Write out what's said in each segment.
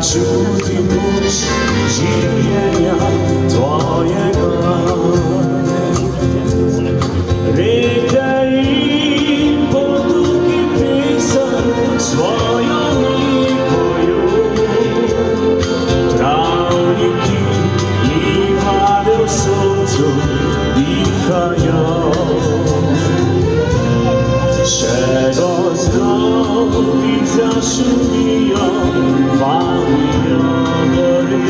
czuć zimnienia Twojego. Rękę im potuki pisać swoją miłością. Trawniki i wadę słońcu dychają. Czego znowu i zaszumią fali obory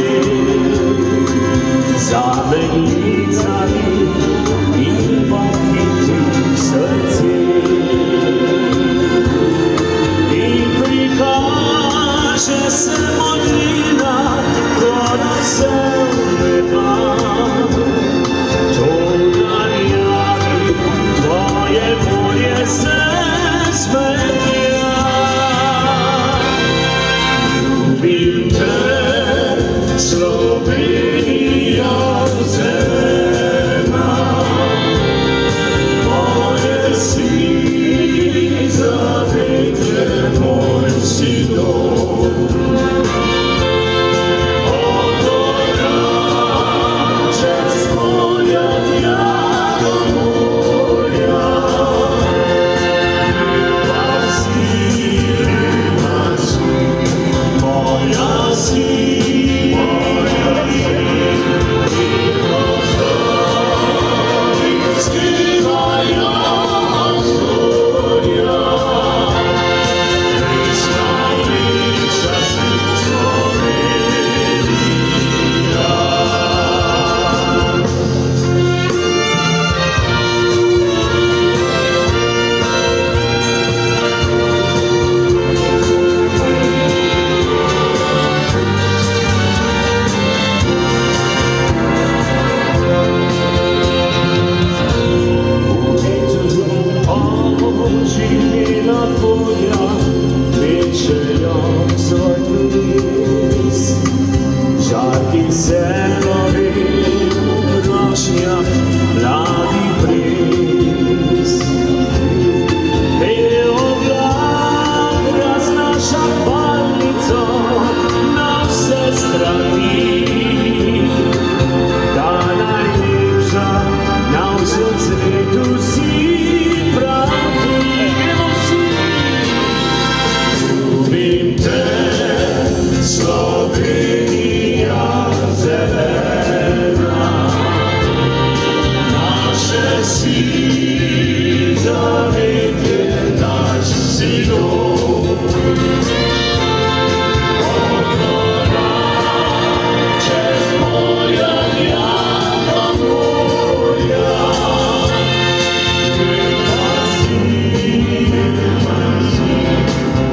za mennicami i pochwyty serce. I prikaże se modlina, kogo se wyda. To nawijawi Twoje wolje Lubim Cię, Słowenia zelena, moje si zawiedzie mój si dom. Oto raczej moja diago moja, Zerowy w rośniach blady bryz. Ty obraz nasza palnicą na wse strony. Ta najlepsza na wzór dusi prawdziwej emocji. Lubim Cię, Słowenia zelena, nasze si zawiedzie nasz si dom. Oto raczej moja diago moja,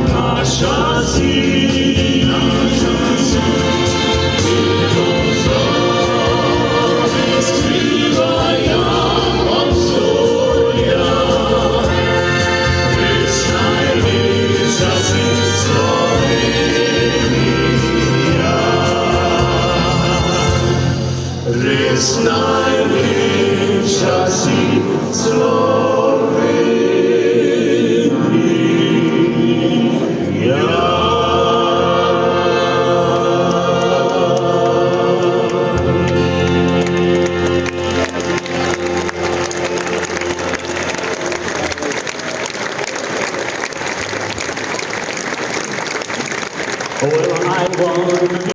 nasza si. Rys najwyższa si Słowenia. Well, I want